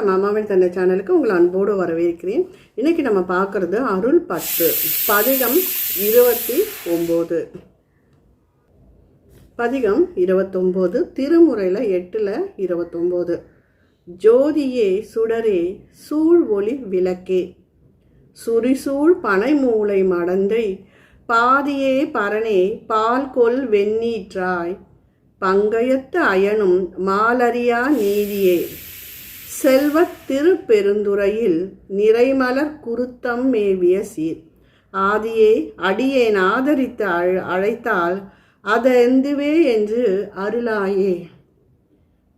நம்ம அம்மாவின் தந்தை சேனலுக்கு உங்களை அன்போடு வரவேற்கிறேன். இன்றைக்கி நம்ம பார்க்குறது அருள் 10 பதிகம் 29. பதிகம் 29 திருமுறையில் 8ல் 29. ஜோதியே சுடரே சூழ் ஒளி விளக்கே சுரிசூழ் பனை மூளை மடந்தை பாதியே பரனே பால் கொல் வெண்ணீற்றாய் பங்கயத்து அயனும் மாலரியா நீதியே செல்வத் திருப்பெருந்துறையில் நிறைமலர் குருத்தம் மேவிய சீர் ஆதியே அடியேன் ஆதரித்து அழைத்தால் அதெந்துவே என்று அருளாயே.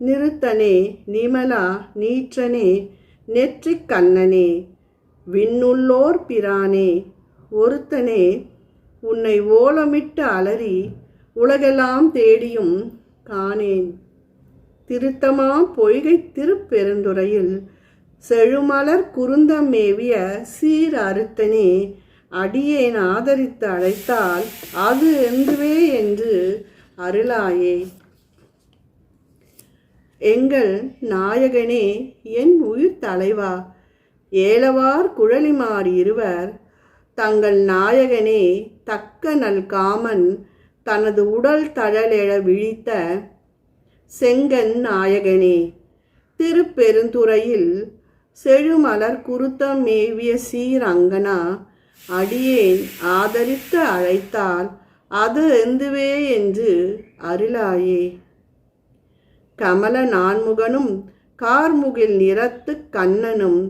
நிறுத்தனே நிமலா நீற்றனே நெற்றிக் கண்ணனே விண்ணுள்ளோர் பிரானே ஒருத்தனே உன்னை ஓலமிட்டு அலறி உலகெல்லாம் தேடியும் காணேன். திருத்தமா பொய்கை திருப்பெருந்துறையில் செழுமலர் குருந்தம் மேவிய சீர் அறுத்தனே அடியேன் ஆதரித்து அழைத்தால் அது எந்துவே என்று அருளாயே. எங்கள் நாயகனே என் உயிர் தலைவா ஏலவார் குழலிமார் இருவர் தங்கள் நாயகனே தக்க நல் காமன் தனது உடல் தழலெழ விழித்த செங்கன் நாயகனே திருப்பெருந்துறையில் செழுமலர் குருத்தம் மேவிய சீர் அங்கனா அடியேன் ஆதரித்து அழைத்தால் அது எந்துவே என்று அருளாயே. கமல நான்முகனும் கார்முகில் நிறத்து கண்ணனும்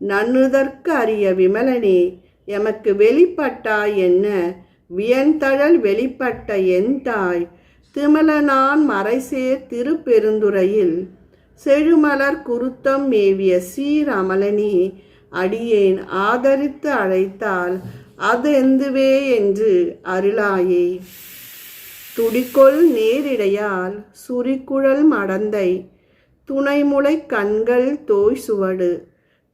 நன்னுதற்கு அரிய விமலனே எமக்கு வெளிப்பட்டாய் என்ன வியன்தழல் வெளிப்பட்ட என் தாய் திமலனான் மறைசேர் திருப்பெருந்துறையில் செழுமலர் குருத்தம் மேவிய சீர் அமலனே அடியேன் ஆதரித்து அழைத்தால் அது எந்துவே என்று அருளாயே. துடிக்கொள் நேரிடையால் சுரிக்குழல் மடந்தை துணைமுளை கண்கள் தோய் சுவடு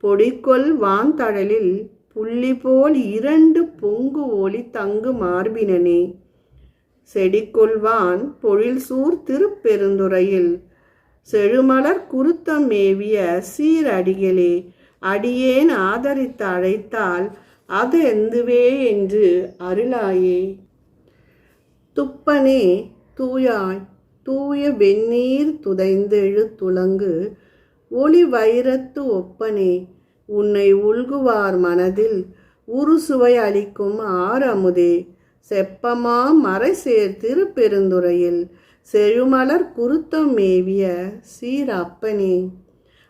பொடிக்கொள் வான்தழலில் புள்ளி போல் 2 பொங்கு ஒளி தங்கு மார்பினனே செடிக்கொள்வான் பொழில் சூர் திருப்பெருந்துறையில் செழுமலர் குருத்தம் மேவிய சீரடிகளே அடியேன் ஆதரித்து அழைத்தால் அது எந்துவே என்று அருளாயே. துப்பனே தூயாய் தூய வெந்நீர் துதைந்தெழு துலங்கு ஒளி வைரத்து ஒப்பனே உன்னை உள்குவார் மனதில் உருசுவை அளிக்கும் ஆரமுதே செப்பமா மறைசேர் திருப்பெருந்துறையில் செழுமலர் குருத்தம் மேவிய சீர் அப்பனே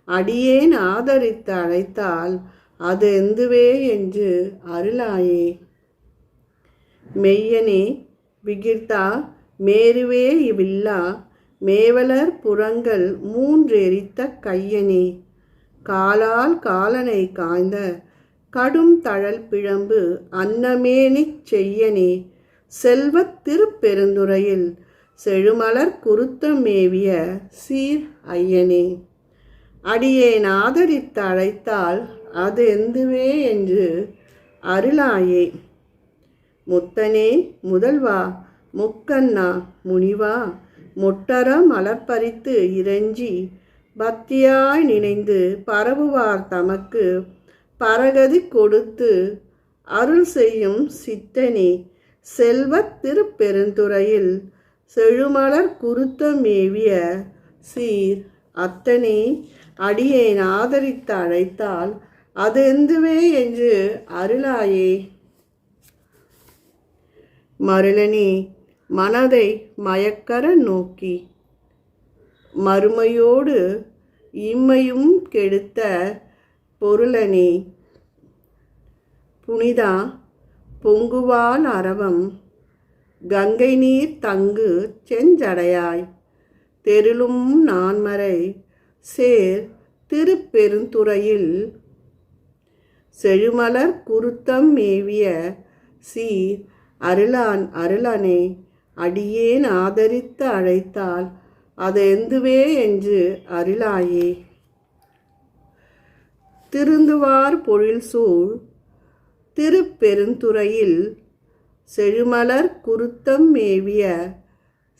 அடியேன் ஆதரித்து அழைத்தால் அது எந்துவே என்று அருளாயே. மெய்யனே விகிர்த்தா மேருவே இவ்வில்லா மேவலர் புறங்கள் 3 எரித்த கையனே காலால் காலனை காய்ந்த கடும் தழல் பிழம்பு அன்னமேனிச் செய்யனே செல்வத் திருப்பெருந்துறையில் செழுமலர் குருத்தம் மேவிய சீர் ஐயனே அடியேன் ஆதரித்து அழைத்தால் அது எந்துவே என்று அருளாயே. முத்தனே முதல்வா முக்கண்ணா முனிவா முட்டர மலர்பறித்து இறைஞ்சி பக்தியாய் நினைந்து பரவுவார் தமக்கு பரகதி கொடுத்து அருள் செய்யும் சித்தனே செல்வத் திருப்பெருந்துறையில் செழுமலர் குருத்தம் மேவிய சீர் அத்தனே அடியேன் ஆதரித்து அழைத்தால் அது எந்துவே என்று அருளாயே. மருளனே மனதை மயக்கர நோக்கி மறுமையோடு இம்மையும் கெடுத்த பொருளனே புனிதா பொங்குவால் அரவம் கங்கை நீர் தங்கு செஞ்சடையாய் தெருளும் நான்மறை சேர் திருப்பெருந்துறையில் செழுமலர் குருத்தம் மேவிய சீர் அருளனே அடியேன் ஆதரித்து அழைத்தால் அது எந்துவே என்று அருளாயே. திருந்துவார் பொழில் சூழ் திருப்பெருந்துறையில் செழுமலர் குருத்தம் மேவிய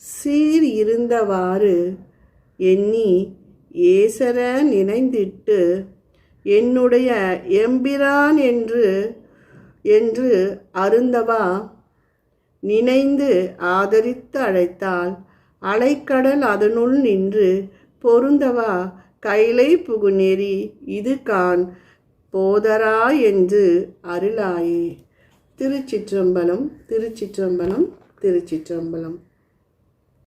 சீர் இருந்தவாறு எண்ணி ஏசர நினைந்திட்டு என்னுடைய எம்பிரான் என்று அருந்தவா நினைந்து ஆதரித்து அழைத்தால் அலைக்கடல் அதனுள் நின்று பொருந்தவா கைலை புகுநெறி இது கான் போதரா என்று அருளாயே. திருச்சிற்றம்பலம், திருச்சிற்றம்பலம், திருச்சிற்றம்பலம்.